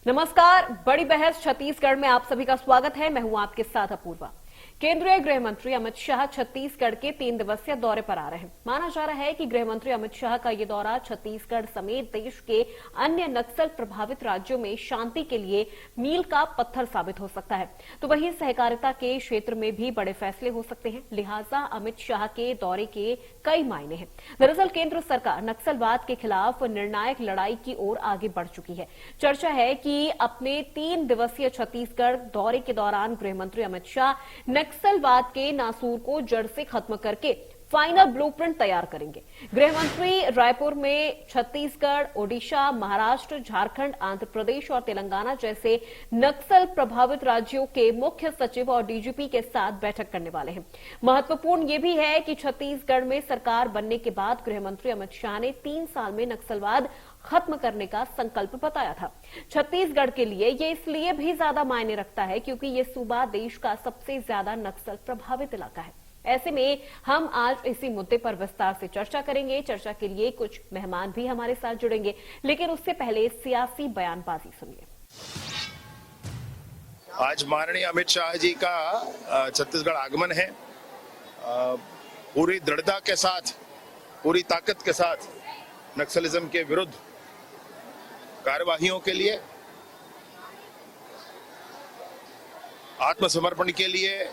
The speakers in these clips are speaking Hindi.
नमस्कार। बड़ी बहस छत्तीसगढ़ में आप सभी का स्वागत है। मैं हूं आपके साथ अपूर्वा। केंद्रीय गृह मंत्री अमित शाह छत्तीसगढ़ के 3 दिवसीय दौरे पर आ रहे हैं। माना जा रहा है कि गृह मंत्री अमित शाह का ये दौरा छत्तीसगढ़ समेत देश के अन्य नक्सल प्रभावित राज्यों में शांति के लिए मील का पत्थर साबित हो सकता है। तो वहीं सहकारिता के क्षेत्र में भी बड़े फैसले हो सकते हैं। लिहाजा अमित शाह के दौरे के कई मायने हैं। दरअसल केंद्र सरकार नक्सलवाद के खिलाफ निर्णायक लड़ाई की ओर आगे बढ़ चुकी है। चर्चा है कि अपने 3 दिवसीय छत्तीसगढ़ दौरे के दौरान गृह मंत्री अमित शाह नक्सलवाद के नासूर को जड़ से खत्म करके फाइनल ब्लूप्रिंट तैयार करेंगे। गृह मंत्री रायपुर में छत्तीसगढ़, ओडिशा, महाराष्ट्र, झारखंड, आंध्र प्रदेश और तेलंगाना जैसे नक्सल प्रभावित राज्यों के मुख्य सचिव और डीजीपी के साथ बैठक करने वाले हैं। महत्वपूर्ण ये भी है कि छत्तीसगढ़ में सरकार बनने के बाद गृह मंत्री अमित शाह ने 3 साल में नक्सलवाद खत्म करने का संकल्प बताया था। छत्तीसगढ़ के लिए ये इसलिए भी ज्यादा मायने रखता है क्योंकि ये सूबा देश का सबसे ज्यादा नक्सल प्रभावित इलाका है। ऐसे में हम आज इसी मुद्दे पर विस्तार से चर्चा करेंगे। चर्चा के लिए कुछ मेहमान भी हमारे साथ जुड़ेंगे, लेकिन उससे पहले सियासी बयानबाजी सुनिए। आज माननीय अमित शाह जी का छत्तीसगढ़ आगमन है। पूरी दृढ़ता के साथ, पूरी ताकत के साथ नक्सलिज्म के विरुद्ध कार्यवाहियों के लिए, आत्मसमर्पण के लिए,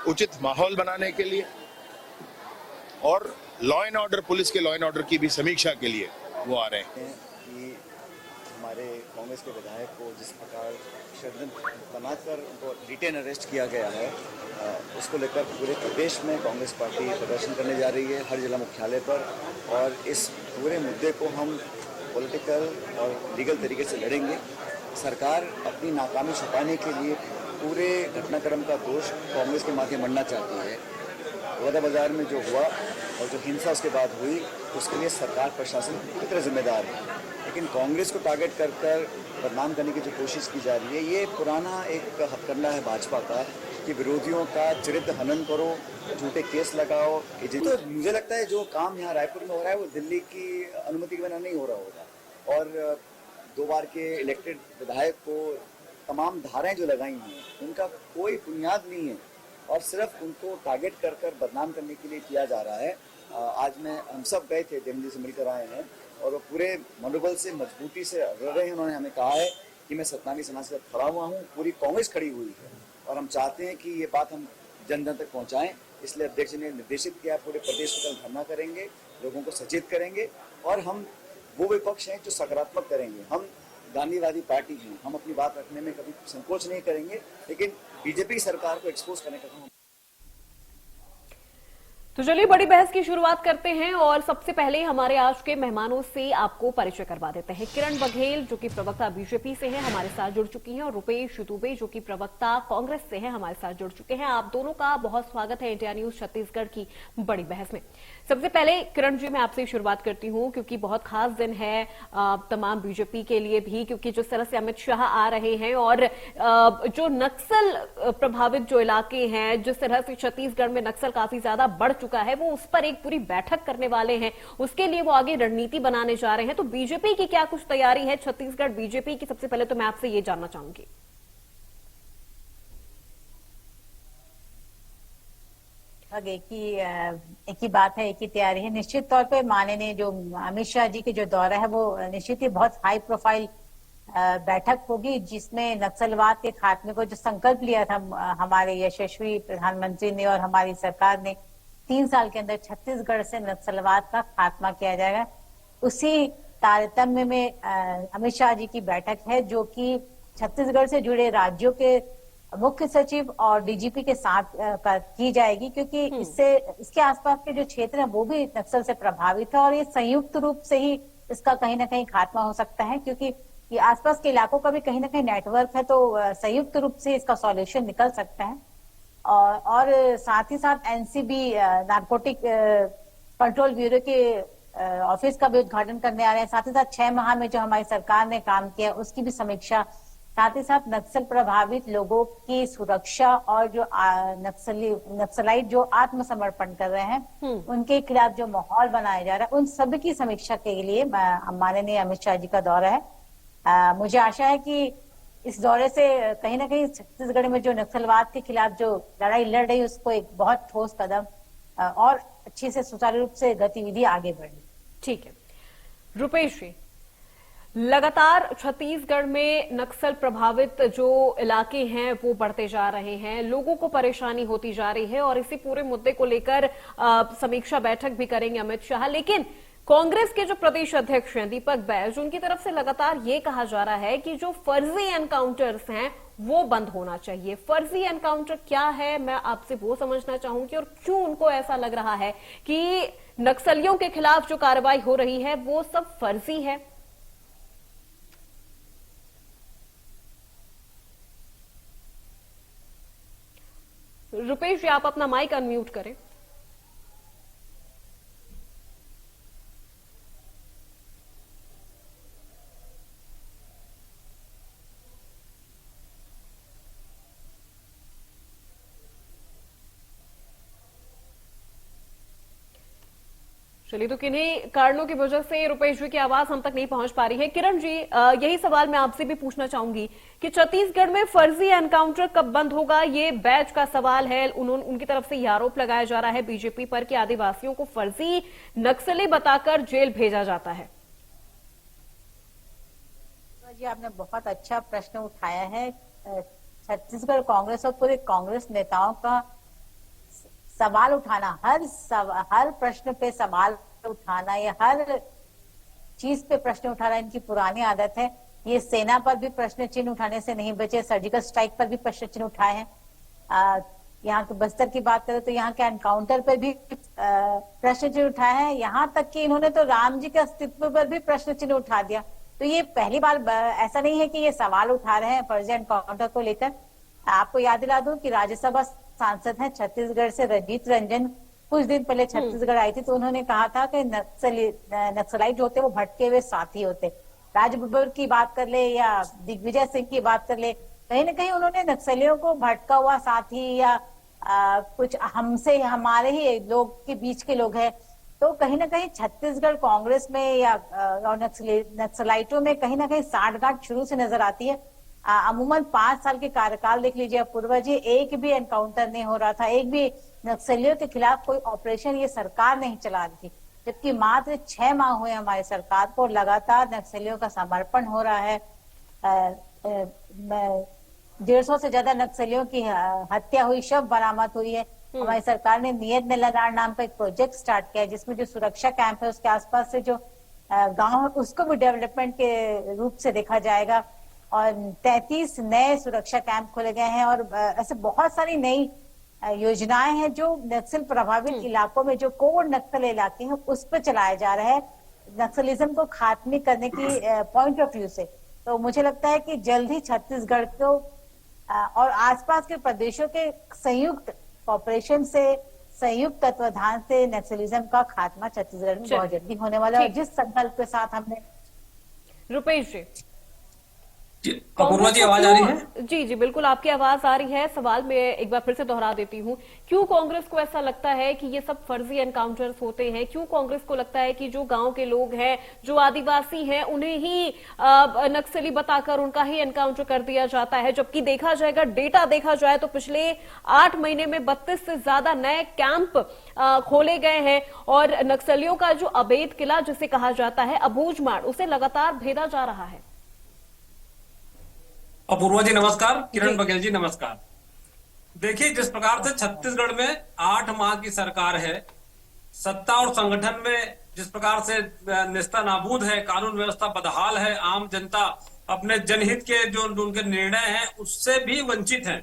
उचित माहौल बनाने के लिए और लॉ एंड ऑर्डर, पुलिस के लॉ एंड ऑर्डर की भी समीक्षा के लिए वो आ रहे हैं। कि हमारे कांग्रेस के विधायक को जिस प्रकार षड्यंत्र बनाकर उनको डिटेन अरेस्ट किया गया है, उसको लेकर पूरे प्रदेश में कांग्रेस पार्टी प्रदर्शन करने जा रही है, हर जिला मुख्यालय पर। और इस पूरे मुद्दे को हम पॉलिटिकल और लीगल तरीके से लड़ेंगे। सरकार अपनी नाकामी छुपाने के लिए पूरे घटनाक्रम का दोष कांग्रेस के माथे मढ़ना चाहती है। बलौदा बाजार में जो हुआ और जो हिंसा उसके बाद हुई, उसके लिए सरकार प्रशासन पूरी तरह जिम्मेदार है। लेकिन कांग्रेस को टारगेट कर बदनाम करने की जो कोशिश की जा रही है, ये पुराना एक हथकंडा है भाजपा का कि विरोधियों का चरित्र हनन करो, झूठे केस लगाओ। तो मुझे लगता है जो काम यहाँ रायपुर में हो रहा है वो दिल्ली की अनुमति के बिना नहीं हो रहा होगा। और 2 बार के इलेक्टेड विधायक को तमाम धाराएं जो लगाई हैं उनका कोई बुनियाद नहीं है और सिर्फ उनको टारगेट कर बदनाम करने के लिए किया जा रहा है। आज हम सब गए थे, देवेंद्र से मिलकर आए हैं और वो पूरे मनोबल से, मजबूती से लड़ रहे हैं। उन्होंने हमें कहा है कि मैं सत्तानी समाज के साथ खड़ा हुआ हूँ, पूरी कांग्रेस खड़ी हुई है और हम चाहते हैं कि ये बात हम जन जन तक पहुँचाएं। इसलिए अध्यक्ष ने निर्देशित किया पूरे प्रदेश में कल धरना करेंगे, लोगों को सचेत करेंगे और हम वो विपक्ष हैं जो सकारात्मक करेंगे। हम गांधीवादी पार्टी हैं, हम अपनी बात रखने में कभी संकोच नहीं करेंगे, लेकिन बीजेपी सरकार को एक्सपोज करने का काम। तो चलिए बड़ी बहस की शुरुआत करते हैं और सबसे पहले हमारे आज के मेहमानों से आपको परिचय करवा देते हैं। किरण बघेल जो कि प्रवक्ता बीजेपी से हैं, हमारे साथ जुड़ चुकी हैं और रुपेश दुबे जो कि प्रवक्ता कांग्रेस से हैं, हमारे साथ जुड़ चुके हैं। आप दोनों का बहुत स्वागत है इंडिया न्यूज छत्तीसगढ़ की बड़ी बहस में। सबसे पहले किरण जी, मैं आपसे शुरुआत करती हूं क्योंकि बहुत खास दिन है तमाम बीजेपी के लिए भी, क्योंकि जिस तरह से अमित शाह आ रहे हैं और जो नक्सल प्रभावित जो इलाके हैं, जिस तरह से छत्तीसगढ़ में नक्सल काफी ज्यादा बढ़ चुका है, वो उस पर एक पूरी बैठक करने वाले हैं। उसके लिए वो आगे रणनीति बनाने जा रहे हैं। तो बीजेपी की क्या कुछ तैयारी है छत्तीसगढ़ बीजेपी की? सबसे पहले तो मैं आपसे ये जानना चाहूंगी। एक ही बात है, एक ही तैयारी है। निश्चित तौर पे माननीय जो अमित शाह जी की जो दौरा है वो निश्चित ही बहुत हाई प्रोफाइल बैठक होगी, जिसमें नक्सलवाद के खात्मे को जो संकल्प लिया था हमारे यशस्वी प्रधानमंत्री ने और हमारी सरकार ने, 3 साल के अंदर छत्तीसगढ़ से नक्सलवाद का खात्मा किया जाएगा। उसी तारतम्य में अमित शाह जी की बैठक है जो कि छत्तीसगढ़ से जुड़े राज्यों के मुख्य सचिव और डीजीपी के साथ की जाएगी, क्योंकि इसके आसपास के जो क्षेत्र हैं वो भी नक्सल से प्रभावित है और ये संयुक्त रूप से ही इसका कहीं ना कहीं खात्मा हो सकता है, क्योंकि ये आसपास के इलाकों का भी कहीं ना कहीं नेटवर्क है, तो संयुक्त रूप से इसका सॉल्यूशन निकल सकता है। और साथ ही साथ एनसीबी नारकोटिक कंट्रोल ब्यूरो के ऑफिस का भी उद्घाटन करने आ रहे हैं। साथ ही साथ 6 माह में जो हमारी सरकार ने काम किया उसकी भी समीक्षा, साथ ही साथ नक्सल प्रभावित लोगों की सुरक्षा और जो नक्सलाइट जो आत्मसमर्पण कर रहे हैं उनके खिलाफ जो माहौल बनाया जा रहा है, उन सभी की समीक्षा के लिए माननीय अमित शाह जी का दौरा है। मुझे आशा है कि इस दौरे से कहीं ना कहीं छत्तीसगढ़ में जो नक्सलवाद के खिलाफ जो लड़ाई लड़ रही है उसको एक बहुत ठोस कदम और अच्छे से सुचारू रूप से गतिविधि आगे बढ़ी। ठीक है रुपेश जी, लगातार छत्तीसगढ़ में नक्सल प्रभावित जो इलाके हैं वो बढ़ते जा रहे हैं, लोगों को परेशानी होती जा रही है और इसी पूरे मुद्दे को लेकर समीक्षा बैठक भी करेंगे अमित शाह। लेकिन कांग्रेस के जो प्रदेश अध्यक्ष हैं दीपक बैज, उनकी तरफ से लगातार ये कहा जा रहा है कि जो फर्जी एनकाउंटर्स हैं वो बंद होना चाहिए। फर्जी एनकाउंटर क्या है, मैं आपसे वो समझना चाहूंगी और क्यों उनको ऐसा लग रहा है कि नक्सलियों के खिलाफ जो कार्रवाई हो रही है वो सब फर्जी है। रुपेश जी, आप अपना माइक अनम्यूट करें। चलिए, तो किन्हीं कारणों की वजह से रुपेश जी की आवाज हम तक नहीं पहुंच पा रही है। किरण जी, यही सवाल मैं आपसे भी पूछना चाहूंगी कि छत्तीसगढ़ में फर्जी एनकाउंटर कब बंद होगा, ये बैच का सवाल है। उनकी तरफ से यह आरोप लगाया जा रहा है बीजेपी पर कि आदिवासियों को फर्जी नक्सली बताकर जेल भेजा जाता है। जी, आपने बहुत अच्छा प्रश्न उठाया है। छत्तीसगढ़ कांग्रेस और पूरे कांग्रेस नेताओं का सवाल उठाना, हर प्रश्न पे सवाल उठाना, ये हर चीज पे प्रश्न उठाना इनकी पुरानी आदत है। ये सेना पर भी प्रश्न चिन्ह उठाने से नहीं बचे, सर्जिकल स्ट्राइक पर भी प्रश्न चिन्ह उठाए हैं। यहाँ के बस्तर की बात करें तो यहाँ के एनकाउंटर पर भी प्रश्न चिन्ह उठाए हैं। यहाँ तक कि इन्होंने तो राम जी के अस्तित्व पर भी प्रश्न चिन्ह उठा दिया। तो ये पहली बार ऐसा नहीं है कि ये सवाल उठा रहे हैं फर्जी एनकाउंटर को लेकर। आपको याद दिला दूं कि राज्यसभा सांसद हैं छत्तीसगढ़ से रंजीत रंजन, कुछ दिन पहले छत्तीसगढ़ आई थी तो उन्होंने कहा था कि नक्सलाइट होते वो भटके हुए साथी होते। राज बब्बर की बात कर ले या दिग्विजय सिंह की बात कर ले, कहीं ना कहीं उन्होंने नक्सलियों को भटका हुआ साथी या कुछ हमसे हमारे ही लोग के बीच के लोग हैं। तो कहीं ना कहीं छत्तीसगढ़ कांग्रेस में या नक्सलाइटों में कहीं ना कहीं साठगांठ शुरू से नजर आती है। अमूमन 5 साल के कार्यकाल देख लीजिए अपूर्वा जी, एक भी एनकाउंटर नहीं हो रहा था, एक भी नक्सलियों के खिलाफ कोई ऑपरेशन ये सरकार नहीं चला रही थी। जबकि मात्र 6 माह हुए हमारी सरकार को, लगातार नक्सलियों का समर्पण हो रहा है। 150 से ज्यादा नक्सलियों की हत्या हुई, शव बरामद हुई है। हमारी सरकार ने नियत में लगाड़ नाम का एक प्रोजेक्ट स्टार्ट किया है जिसमें जो सुरक्षा कैंप है उसके आसपास से जो गांव है उसको भी डेवलपमेंट के रूप से देखा जाएगा। और 33 नए सुरक्षा कैंप खोले गए हैं और ऐसे बहुत सारी नई योजनाएं हैं जो नक्सल प्रभावित इलाकों में जो कोर नक्सल इलाके हैं उस पर चलाया जा रहा है नक्सलिज्म को खात्मे करने की पॉइंट ऑफ व्यू से। तो मुझे लगता है कि जल्द ही छत्तीसगढ़ को और आसपास के प्रदेशों के संयुक्त कॉपरेशन से, संयुक्त तत्वाधान से नक्सलिज्म का खात्मा छत्तीसगढ़ में बहुत जल्दी होने वाला है। जिस संकल्प के साथ हमने। रुपेश जी, अपूर्वा जी आवाज आ रही है? जी जी बिल्कुल, आपकी आवाज आ रही है। सवाल मैं एक बार फिर से दोहरा देती हूँ, क्यों कांग्रेस को ऐसा लगता है कि ये सब फर्जी एनकाउंटर्स होते हैं? क्यों कांग्रेस को लगता है कि जो गांव के लोग हैं, जो आदिवासी हैं, उन्हें ही नक्सली बताकर उनका ही एनकाउंटर कर दिया जाता है? जबकि देखा जाएगा, डेटा देखा जाए तो पिछले 8 महीने में 32 से ज्यादा नए कैंप खोले गए हैं और नक्सलियों का जो अवैध किला जिसे कहा जाता है अबूझमाड़, उसे लगातार भेदा जा रहा है। अपूर्वा जी नमस्कार, किरण बघेल जी नमस्कार। देखिए, जिस प्रकार से छत्तीसगढ़ में 8 माह की सरकार है, सत्ता और संगठन में जिस प्रकार से निस्ता नाबूद है, कानून व्यवस्था बदहाल है, आम जनता अपने जनहित के जो उनके निर्णय हैं उससे भी वंचित है।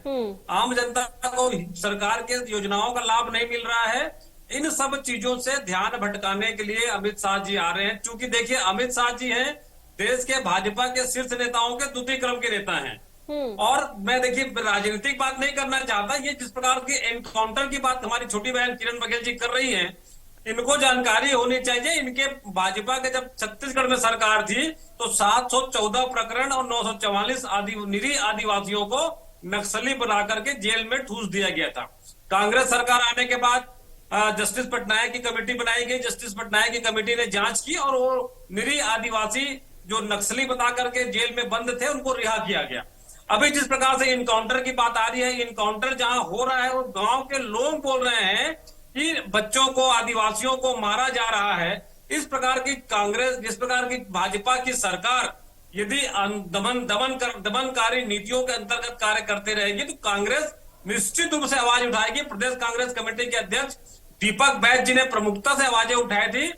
आम जनता को सरकार के योजनाओं का लाभ नहीं मिल रहा है। इन सब चीजों से ध्यान भटकाने के लिए अमित शाह जी आ रहे हैं। क्योंकि देखिए, अमित शाह जी हैं देश के भाजपा के शीर्ष नेताओं के द्वितीय क्रम के नेता हैं। और मैं देखिए राजनीतिक बात नहीं करना चाहता, ये जिस प्रकार की एनकाउंटर की बात हमारी छोटी बहन किरण बघेल जी कर रही हैं, इनको जानकारी होनी चाहिए। इनके भाजपा के जब छत्तीसगढ़ में सरकार थी तो 714 प्रकरण और 944 निरीह आदिवासियों को नक्सली बना करके जेल में ठूस दिया गया था। कांग्रेस सरकार आने के बाद जस्टिस पटनायक की कमेटी बनाई गई। जस्टिस पटनायक की कमेटी ने जांच की और वो निरीह आदिवासी जो नक्सली बता करके जेल में बंद थे उनको रिहा किया गया। अभी जिस प्रकार से इनकाउंटर की बात आ रही है, इनकाउंटर जहां हो रहा है वो गांव के लोग बोल रहे हैं कि बच्चों को, आदिवासियों को मारा जा रहा है। इस प्रकार की कांग्रेस, जिस प्रकार की भाजपा की सरकार यदि दमनकारी नीतियों के अंतर्गत कार्य करते रहेगी तो कांग्रेस निश्चित रूप से आवाज उठाएगी। प्रदेश कांग्रेस कमेटी के अध्यक्ष दीपक बैज जी ने प्रमुखता से आवाजें उठाई थी।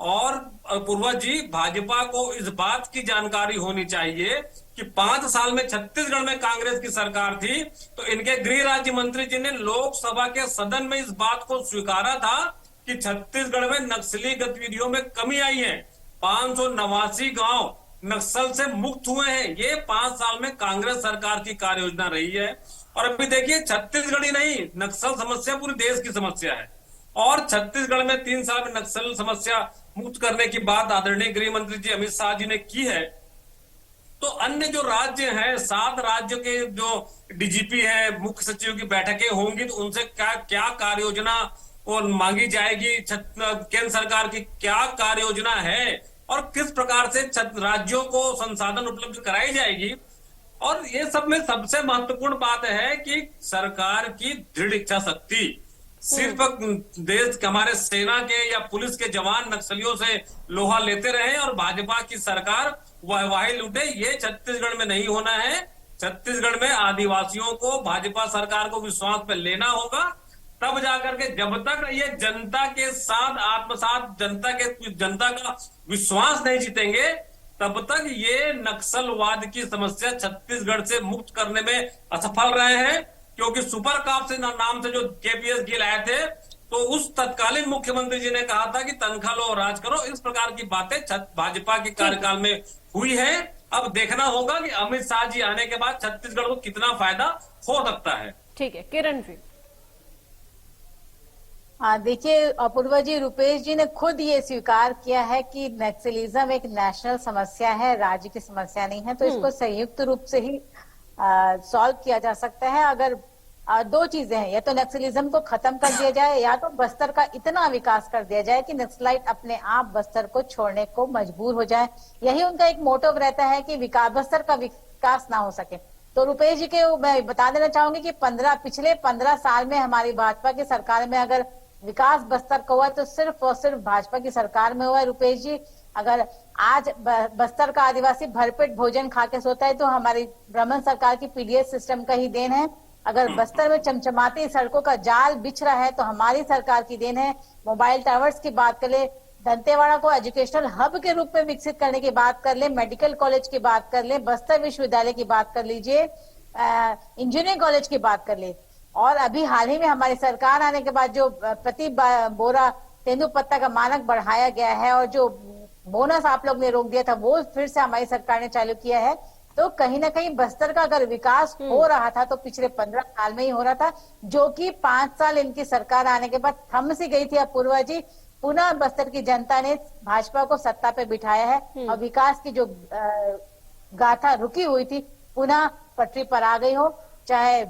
और पूर्वा जी, भाजपा को इस बात की जानकारी होनी चाहिए कि 5 साल में छत्तीसगढ़ में कांग्रेस की सरकार थी तो इनके गृह राज्य मंत्री जी ने लोकसभा के सदन में इस बात को स्वीकारा था कि छत्तीसगढ़ में नक्सली गतिविधियों में कमी आई है। 589 गांव नक्सल से मुक्त हुए हैं। ये 5 साल में कांग्रेस सरकार की कार्य योजना रही है। और अभी देखिए, छत्तीसगढ़ ही नहीं, नक्सल समस्या पूरे देश की समस्या है। और छत्तीसगढ़ में 3 साल में नक्सल समस्या मुक्त करने की बात आदरणीय गृह मंत्री जी अमित शाह जी ने की है। तो अन्य जो राज्य हैं, 7 राज्यों के जो डीजीपी है, मुख्य सचिव की बैठकें होंगी तो उनसे क्या कार्य योजना और मांगी जाएगी, केंद्र सरकार की क्या कार्य योजना है और किस प्रकार से राज्यों को संसाधन उपलब्ध कराई जाएगी। और ये सब में सबसे महत्वपूर्ण बात है कि सरकार की दृढ़ इच्छा शक्ति। सिर्फ देश हमारे सेना के या पुलिस के जवान नक्सलियों से लोहा लेते रहे और भाजपा की सरकार वाहवाही लूटे, ये छत्तीसगढ़ में नहीं होना है। छत्तीसगढ़ में आदिवासियों को, भाजपा सरकार को विश्वास पे लेना होगा। तब जाकर के, जब तक ये जनता के साथ आत्मसात, जनता का विश्वास नहीं जीतेंगे, तब तक ये नक्सलवाद की समस्या छत्तीसगढ़ से मुक्त करने में असफल रहे हैं। क्योंकि सुपर कॉप से नाम से जो केपीएस गिल आए थे तो उस तत्कालीन मुख्यमंत्री जी ने कहा था कि तनख्वाह लो और राज करो। इस प्रकार की बातें भाजपा के कार्यकाल में हुई है। अब देखना होगा कि अमित शाह जी आने के बाद छत्तीसगढ़ को कितना फायदा हो सकता है। ठीक है, किरण जी। हाँ, देखिए अपूर्वा जी, रुपेश जी ने खुद ये स्वीकार किया है कि नक्सलिज्म एक नेशनल समस्या है, राज्य की समस्या नहीं है। तो इसको संयुक्त रूप से ही सॉल्व किया जा सकता है। अगर 2 चीजें हैं, या तो नक्सलिज्म को खत्म कर दिया जाए या तो बस्तर का इतना विकास कर दिया जाए कि नक्सलाइट अपने आप बस्तर को छोड़ने को मजबूर हो जाए। यही उनका एक मोटिव रहता है कि बस्तर का विकास ना हो सके। तो रुपेश जी के मैं बता देना चाहूंगी कि पिछले 15 साल में हमारी भाजपा की सरकार में अगर विकास बस्तर का हुआ तो सिर्फ और सिर्फ भाजपा की सरकार में हुआ है। रुपेश जी, अगर आज बस्तर का आदिवासी भरपेट भोजन खा के सोता है तो हमारी ब्राह्मण सरकार की पीडीएस सिस्टम का ही देन है। अगर बस्तर में चमचमाती सड़कों का जाल बिछ रहा है तो हमारी सरकार की देन है। मोबाइल टावर्स की बात कर ले, दंतेवाड़ा को एजुकेशनल हब के रूप में विकसित करने की बात कर ले, मेडिकल कॉलेज की बात कर ले, बस्तर विश्वविद्यालय की बात कर लीजिए, इंजीनियरिंग कॉलेज की बात कर ले। और अभी हाल ही में हमारी सरकार आने के बाद जो प्रति बोरा तेंदुपत्ता का मानक बढ़ाया गया है और जो बोनस आप लोग ने रोक दिया था वो फिर से हमारी सरकार ने चालू किया है। तो कहीं ना कहीं बस्तर का अगर विकास हो रहा था तो पिछले 15 साल में ही हो रहा था, जो कि 5 साल इनकी सरकार आने के बाद थम सी गई थी। अपूर्वा जी, पुनः बस्तर की जनता ने भाजपा को सत्ता पे बिठाया है और विकास की जो गाथा रुकी हुई थी पुनः पटरी पर आ गई हो। चाहे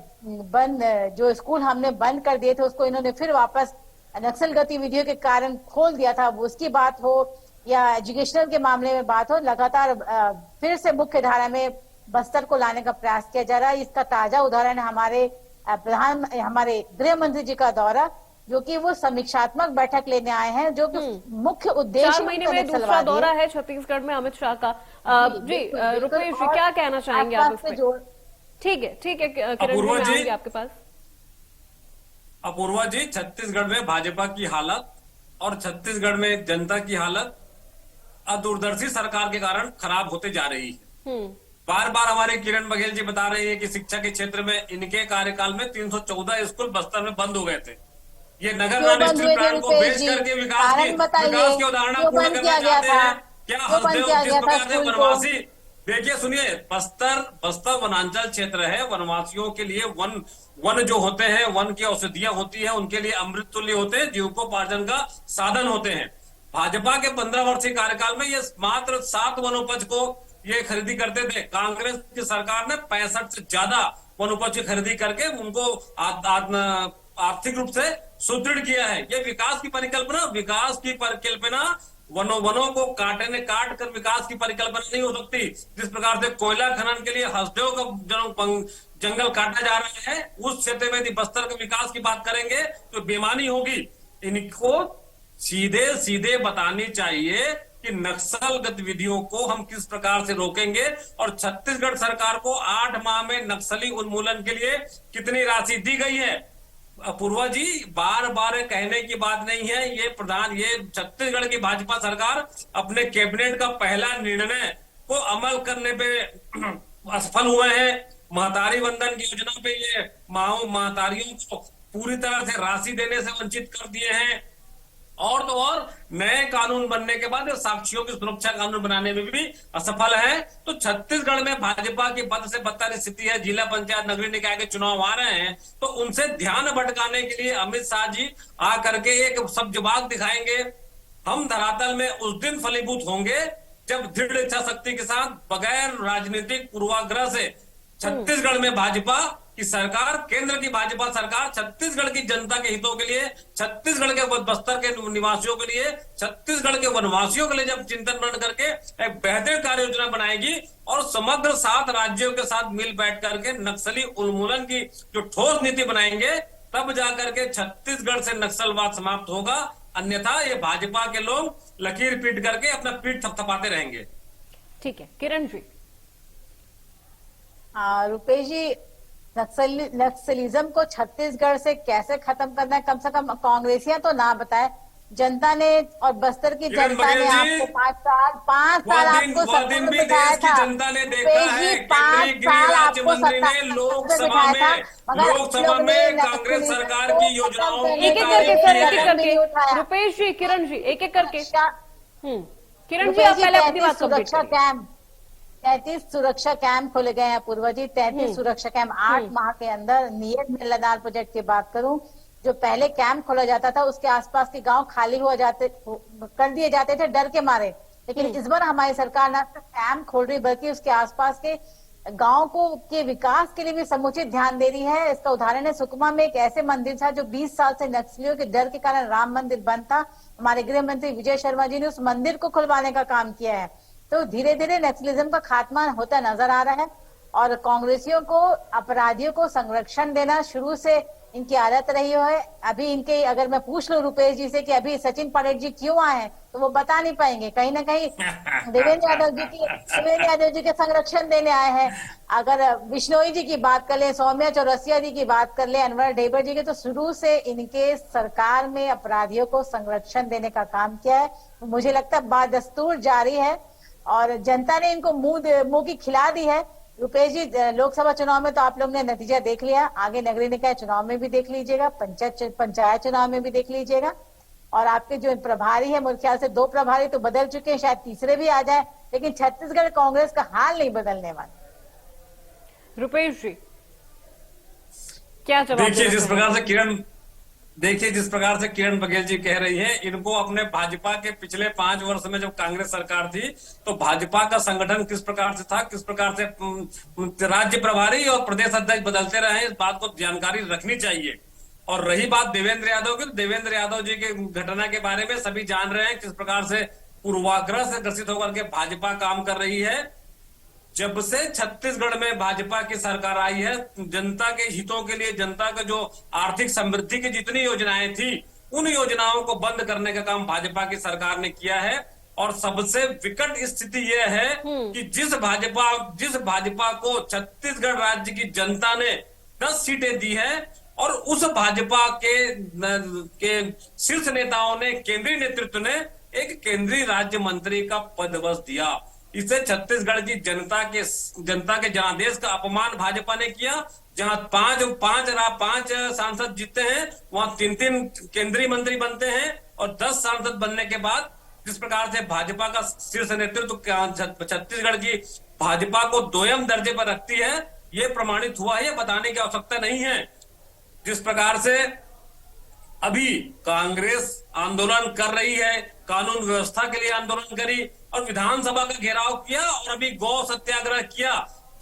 जो स्कूल हमने बंद कर दिए थे उसको इन्होंने फिर वापस नक्सल गतिविधियों के कारण खोल दिया था, उसकी बात हो या एजुकेशनल के मामले में बात हो, लगातार फिर से मुख्य धारा में बस्तर को लाने का प्रयास किया जा रहा है। इसका ताजा उदाहरण है हमारे गृह मंत्री जी का दौरा, जो कि वो समीक्षात्मक बैठक लेने आए हैं, जो कि मुख्य उद्देश्य 4 महीने में दूसरा दौरा है छत्तीसगढ़ में अमित शाह का। जी रुपेश जी, क्या कहना चाहेंगे आप इसमें? ठीक है किरण जी, आपके पास। अपूर्वा जी, छत्तीसगढ़ में भाजपा की हालत और छत्तीसगढ़ में जनता की हालत दूरदर्शी सरकार के कारण खराब होते जा रही है। बार बार हमारे किरण बघेल जी बता रहे हैं कि शिक्षा के क्षेत्र में इनके कार्यकाल में 314 स्कूल बस्तर में बंद हो गए थे। ये नगर स्टील प्लांट को बेच करके विकास के उदाहरण पूर्ण करना चाहते हैं क्या? हसदेव जिस प्रकार से वनवासी, देखिए सुनिए, बस्तर वनांचल क्षेत्र है। वनवासियों के लिए वन जो होते हैं, वन की औषधियां होती है, उनके लिए अमृत तुल्य होते हैं, जीविकोपार्जन का साधन होते हैं। भाजपा के 15 वर्षीय कार्यकाल में ये मात्र 7 वनोपज को ये खरीदी करते थे। कांग्रेस की सरकार ने 65 से ज्यादा वनोपज की खरीदी करके उनको आर्थिक रूप से सुदृढ़ किया है। ये विकास की परिकल्पना वनों को काट कर विकास की परिकल्पना नहीं हो सकती। जिस प्रकार से कोयला खनन के लिए हसदेव का जंगल काटा जा रहा है, उस क्षेत्र में यदि बस्तर के विकास की बात करेंगे तो बेईमानी होगी। इनको सीधे सीधे बतानी चाहिए कि नक्सल गतिविधियों को हम किस प्रकार से रोकेंगे और छत्तीसगढ़ सरकार को 8 माह में नक्सली उन्मूलन के लिए कितनी राशि दी गई है। अपूर्वा जी, बार बार कहने की बात नहीं है, ये छत्तीसगढ़ की भाजपा सरकार अपने कैबिनेट का पहला निर्णय को अमल करने पे असफल हुए हैं। महतारी वंदन की योजना पे ये महतारियों को पूरी तरह से राशि देने से वंचित कर दिए हैं। और तो और नए कानून बनने के बाद साक्षियों की सुरक्षा कानून बनाने में भी असफल है। तो छत्तीसगढ़ में भाजपा की बद से बदतर स्थिति है। जिला पंचायत नगरीय निकाय के चुनाव आ रहे हैं, तो उनसे ध्यान भटकाने के लिए अमित शाह जी आ करके एक सब जवाब दिखाएंगे। हम धरातल में उस दिन फलीभूत होंगे जब दृढ़ इच्छा शक्ति के साथ बगैर राजनीतिक पूर्वाग्रह से छत्तीसगढ़ में भाजपा की सरकार, केंद्र की भाजपा सरकार छत्तीसगढ़ की जनता के हितों के लिए, छत्तीसगढ़ के बस्तर के निवासियों के लिए, छत्तीसगढ़ के वनवासियों के लिए जब चिंतन मंथन करके एक बेहतर कार्य योजना बनाएगी और समग्र 7 राज्यों के साथ मिल बैठ करके नक्सली उन्मूलन की जो ठोस नीति बनाएंगे, तब जाकर के छत्तीसगढ़ से नक्सलवाद समाप्त होगा। अन्यथा ये भाजपा के लोग लकीर पीट करके अपना पीठ थपथपाते रहेंगे। ठीक है, किरण जी। रुपेश जी, नक्सलिज्म को छत्तीसगढ़ से कैसे खत्म करना है, कम से कम कांग्रेसियां तो ना बताए। जनता ने और बस्तर की जनता ने आपको 5 साल आपको सत्ता में बिठाया था। जनता ने देखा है, 5 साल आपको सत्ता में बिठाया था, मगर लोकसभा में कांग्रेस सरकार की योजनाओं एक एक करके रुपेश जी, किरण जी, एक एक करके। किरण जी, आप पहले अपनी बात कंप्लीट करिए। 33 सुरक्षा कैंप खोले गए हैं पूर्वा जी, 33 सुरक्षा कैंप 8 माह के अंदर। नियत में लदार प्रोजेक्ट की बात करूं, जो पहले कैंप खोला जाता था उसके आसपास के गांव खाली कर दिए जाते थे डर के मारे। लेकिन इस बार हमारी सरकार न सिर्फ कैंप खोल रही बल्कि उसके आसपास के गांव के विकास के लिए भी समुचित ध्यान दे रही है। इसका उदाहरण है, सुकमा में एक ऐसे मंदिर था जो 20 साल से नक्सलियों के डर के कारण राम मंदिर बंद था। हमारे गृह मंत्री विजय शर्मा जी ने उस मंदिर को खुलवाने का काम किया है। तो धीरे धीरे नक्सलिज्म का खात्मा होता नजर आ रहा है और कांग्रेसियों को, अपराधियों को संरक्षण देना शुरू से इनकी आदत रही है। अभी इनके, अगर मैं पूछ लूं रुपेश जी से कि अभी सचिन पायलट जी क्यों आए हैं, तो वो बता नहीं पाएंगे। कहीं ना कहीं देवेंद्र यादव जी के संरक्षण देने आए हैं। अगर विश्नोई जी की बात कर ले, सौम्या चौरसिया जी की बात कर ले, अनवर ढेबर जी के, तो शुरू से इनके सरकार में अपराधियों को संरक्षण देने का काम किया है। मुझे लगता है बादस्तूर जारी है और जनता ने इनको मुंह की खिला दी है। रुपेश जी, लोकसभा चुनाव में तो आप लोग ने नतीजा देख लिया, आगे नगरीय निकाय चुनाव में भी देख लीजिएगा, पंचायत चुनाव में भी देख लीजिएगा। और आपके जो प्रभारी है, मेरे ख्याल से 2 प्रभारी तो बदल चुके हैं, शायद तीसरे भी आ जाए, लेकिन छत्तीसगढ़ कांग्रेस का हाल नहीं बदलने वाला। रुपेश जी, क्या जवाब? देखिए जिस प्रकार से किरण बघेल जी कह रही हैं, इनको अपने भाजपा के पिछले 5 वर्ष में जब कांग्रेस सरकार थी तो भाजपा का संगठन किस प्रकार से था, किस प्रकार से राज्य प्रभारी और प्रदेश अध्यक्ष बदलते रहे, इस बात को जानकारी रखनी चाहिए। और रही बात देवेंद्र यादव की, तो देवेंद्र यादव जी के घटना के बारे में सभी जान रहे हैं किस प्रकार से पूर्वाग्रह से ग्रसित होकर के भाजपा काम कर रही है। जब से छत्तीसगढ़ में भाजपा की सरकार आई है, जनता के हितों के लिए, जनता के जो आर्थिक समृद्धि की जितनी योजनाएं थी, उन योजनाओं को बंद करने का काम भाजपा की सरकार ने किया है। और सबसे विकट स्थिति यह है कि जिस भाजपा को छत्तीसगढ़ राज्य की जनता ने 10 सीटें दी है और उस भाजपा के शीर्ष नेताओं ने, केंद्रीय नेतृत्व ने एक केंद्रीय राज्य मंत्री का पदवश दिया। इससे छत्तीसगढ़ की जनता के जनादेश का अपमान भाजपा ने किया। जहां 5 सांसद जीतते हैं, वहां 3 केंद्रीय मंत्री बनते हैं और 10 सांसद बनने के बाद जिस प्रकार से भाजपा का शीर्ष नेतृत्व छत्तीसगढ़ की भाजपा को 2ym दर्जे पर रखती है, ये प्रमाणित हुआ है, ये बताने की आवश्यकता नहीं है। जिस प्रकार से अभी कांग्रेस आंदोलन कर रही है, कानून व्यवस्था के लिए आंदोलन करी और विधानसभा का घेराव किया और अभी गौ सत्याग्रह किया,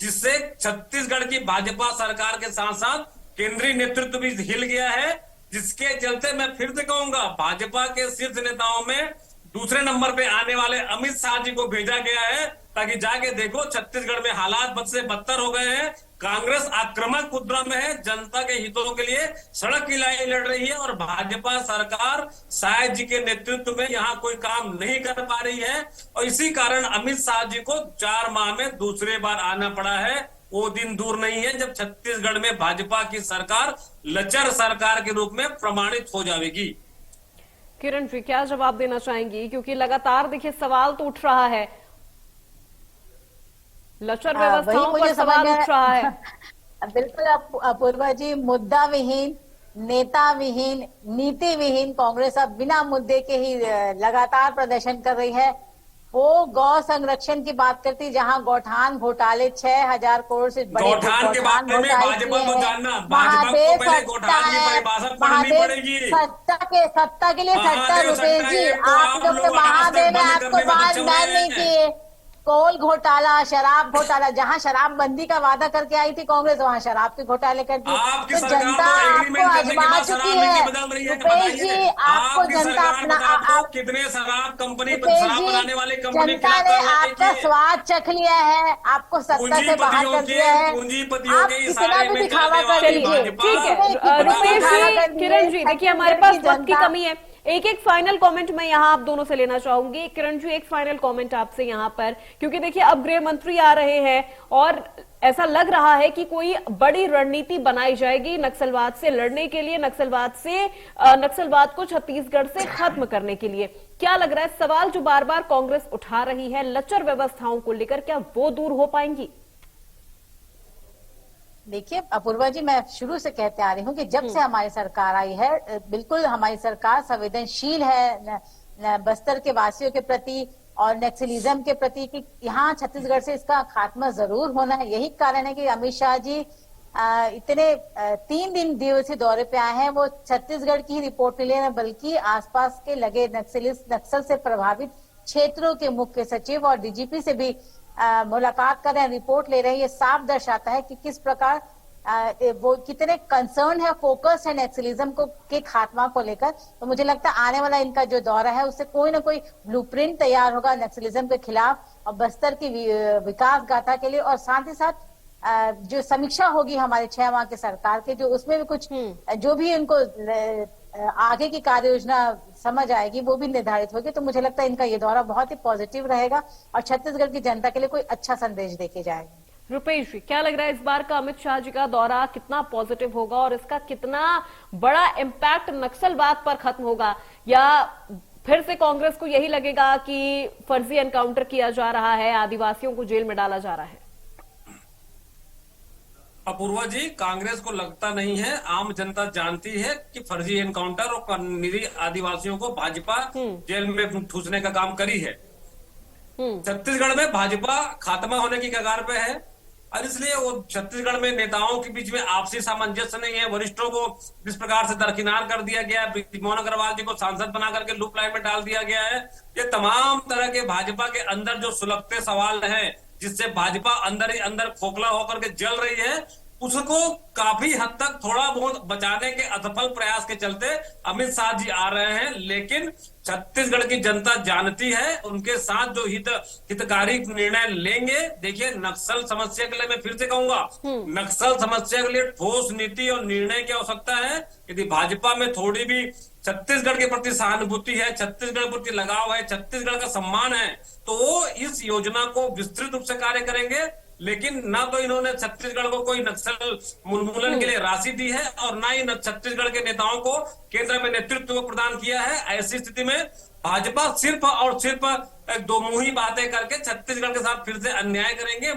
जिससे छत्तीसगढ़ की भाजपा सरकार के साथ साथ केंद्रीय नेतृत्व भी हिल गया है। जिसके चलते मैं फिर से कहूंगा, भाजपा के शीर्ष नेताओं में दूसरे नंबर पे आने वाले अमित शाह जी को भेजा गया है ताकि जाके देखो छत्तीसगढ़ में हालात बद से बदतर हो गए हैं। कांग्रेस आक्रामक मुद्रा में है, जनता के हितों के लिए सड़क की लड़ाई लड़ रही है और भाजपा सरकार शाह जी के नेतृत्व में यहाँ कोई काम नहीं कर पा रही है और इसी कारण अमित शाह जी को 4 माह में दूसरे बार आना पड़ा है। वो दिन दूर नहीं है जब छत्तीसगढ़ में भाजपा की सरकार लचर सरकार के रूप में प्रमाणित हो जाएगी। किरण जी क्या जवाब देना चाहेंगी, क्योंकि लगातार देखिए सवाल तो उठ रहा है, लचर व्यवस्थाओं पर सवाल उठ रहा है। बिल्कुल अपूर्वा जी, मुद्दा विहीन, नेता विहीन, नीति विहीन कांग्रेस अब बिना मुद्दे के ही लगातार प्रदर्शन कर रही है। वो गौ संरक्षण की बात करती, जहां गौठान घोटाले 6000 करोड़ से बड़े गौठान के बारे में भाजपा को जानना, भाजपा को पहले गौठान की परिभाषा पढ़नी पड़ेगी। सत्ता के लिए सत्ता रुपेश जी, आप लोग तो महादेव है, आपको बात बैन नहीं किए। कोल घोटाला, शराब घोटाला, जहां शराब बंदी का वादा करके आई थी कांग्रेस, वहां शराब के घोटाले करती है। तो जनता आपको आजमा चुकी है रुपेश जी, आपको जनता अपना कितने शराब कंपनी रुपेश शराब बनाने वाले जी, कंपनी जनता ने आपका स्वाद चख लिया है, आपको सत्ता से बाहर कर दिया है। आप कितना भी दिखावा कर लीजिए, ठीक है रुपेश जी, किरण जी, देखिए हमारे पास वक्त की कमी है। एक फाइनल कमेंट मैं यहाँ आप दोनों से लेना चाहूंगी। किरण जी, एक फाइनल कमेंट आपसे यहाँ पर, क्योंकि देखिए अब गृह मंत्री आ रहे हैं और ऐसा लग रहा है कि कोई बड़ी रणनीति बनाई जाएगी नक्सलवाद से लड़ने के लिए, नक्सलवाद को छत्तीसगढ़ से खत्म करने के लिए। क्या लग रहा है, सवाल जो बार बार कांग्रेस उठा रही है लचर व्यवस्थाओं को लेकर, क्या वो दूर हो पाएंगी? देखिए अपूर्वा जी, मैं शुरू से कहते आ रही हूँ कि जब से हमारी सरकार आई है, बिल्कुल हमारी सरकार संवेदनशील है बस्तर के वासियों के प्रति और नक्सलिज्म के प्रति, कि यहाँ छत्तीसगढ़ से इसका खात्मा जरूर होना है। यही कारण है कि अमित शाह जी इतने 3 दिन दिवसीय दौरे पे आए हैं। वो छत्तीसगढ़ की ही रिपोर्ट नहीं ले रहे, बल्कि आसपास के लगे नक्सल से प्रभावित क्षेत्रों के मुख्य सचिव और डीजीपी से भी मुलाकात कर रहे हैं, रिपोर्ट ले रहे हैं। ये साफ दर्शाता है कि किस प्रकार वो कितने कंसर्न है, फोकस है नक्सलिज्म को के खात्मा को लेकर। तो मुझे लगता है आने वाला इनका जो दौरा है उससे कोई ना कोई ब्लूप्रिंट तैयार होगा नक्सलिज्म के खिलाफ और बस्तर की विकास गाथा के लिए। और साथ ही साथ जो समीक्षा होगी हमारे 6 माह के सरकार के, जो उसमें भी कुछ जो भी उनको आगे की कार्य योजना समझ आएगी वो भी निर्धारित होगी। तो मुझे लगता है इनका ये दौरा बहुत ही पॉजिटिव रहेगा और छत्तीसगढ़ की जनता के लिए कोई अच्छा संदेश देके जाएगा। रुपेश जी, क्या लग रहा है इस बार का अमित शाह जी का दौरा कितना पॉजिटिव होगा और इसका कितना बड़ा इम्पैक्ट नक्सलवाद पर खत्म होगा, या फिर से कांग्रेस को यही लगेगा कि फर्जी एनकाउंटर किया जा रहा है, आदिवासियों को जेल में डाला जा रहा है? अपूर्वा जी, कांग्रेस को लगता नहीं है, आम जनता जानती है कि फर्जी एनकाउंटर और निरीह आदिवासियों को भाजपा जेल में ठूसने का काम करी है। छत्तीसगढ़ में भाजपा खात्मा होने की कगार पे है और इसलिए वो छत्तीसगढ़ में नेताओं के बीच में आपसी सामंजस्य नहीं है। वरिष्ठों को जिस प्रकार से दरकिनार कर दिया गया, मोहन अग्रवाल जी को सांसद बना करके लूप लाइन में डाल दिया गया है। ये तमाम तरह के भाजपा के अंदर जो सुलगते सवाल हैं, जिससे भाजपा अंदर ही अंदर खोखला होकर के जल रही है, उसको काफी हद तक थोड़ा बहुत बचाने के असफल प्रयास के चलते अमित शाह जी आ रहे हैं। लेकिन छत्तीसगढ़ की जनता जानती है, उनके साथ जो हितकारी निर्णय लेंगे। देखिए, नक्सल समस्या के लिए मैं फिर से कहूंगा, नक्सल समस्या के लिए ठोस नीति और निर्णय की आवश्यकता है। यदि भाजपा में थोड़ी भी छत्तीसगढ़ के प्रति सहानुभूति है, छत्तीसगढ़ के प्रति लगाव है, छत्तीसगढ़ का सम्मान है, तो वो इस योजना को विस्तृत रूप से कार्य करेंगे। लेकिन ना तो इन्होंने छत्तीसगढ़ को कोई नक्सल उन्मूलन के लिए राशि दी है और ना ही छत्तीसगढ़ के नेताओं को केंद्र में नेतृत्व प्रदान किया है। ऐसी स्थिति में भाजपा सिर्फ और सिर्फ दो मुही बातें करके छत्तीसगढ़ के साथ फिर से अन्याय करेंगे।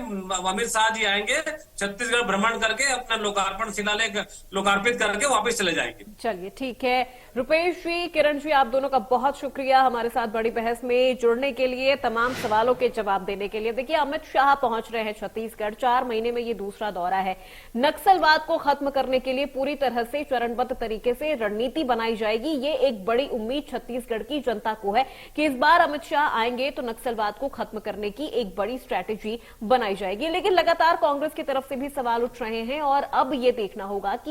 अमित शाह जी आएंगे, छत्तीसगढ़ भ्रमण करके अपना लोकार्पण शिलालेख लोकार्पित करके वापस चले जाएंगे। चलिए ठीक है, रुपेश जी, किरण जी, आप दोनों का बहुत शुक्रिया हमारे साथ बड़ी बहस में जुड़ने के लिए, तमाम सवालों के जवाब देने के लिए। देखिए, अमित शाह पहुंच रहे हैं छत्तीसगढ़, 4 महीने में ये दूसरा दौरा है। नक्सलवाद को खत्म करने के लिए पूरी तरह से चरणबद्ध तरीके से रणनीति बनाई जाएगी। ये एक बड़ी उम्मीद छत्तीसगढ़ की जनता को है कि इस बार अमित शाह आएंगे तो नक्सलवाद को खत्म करने की एक बड़ी स्ट्रैटेजी बनाई जाएगी। लेकिन लगातार कांग्रेस की तरफ से भी सवाल उठ रहे हैं और अब ये देखना होगा कि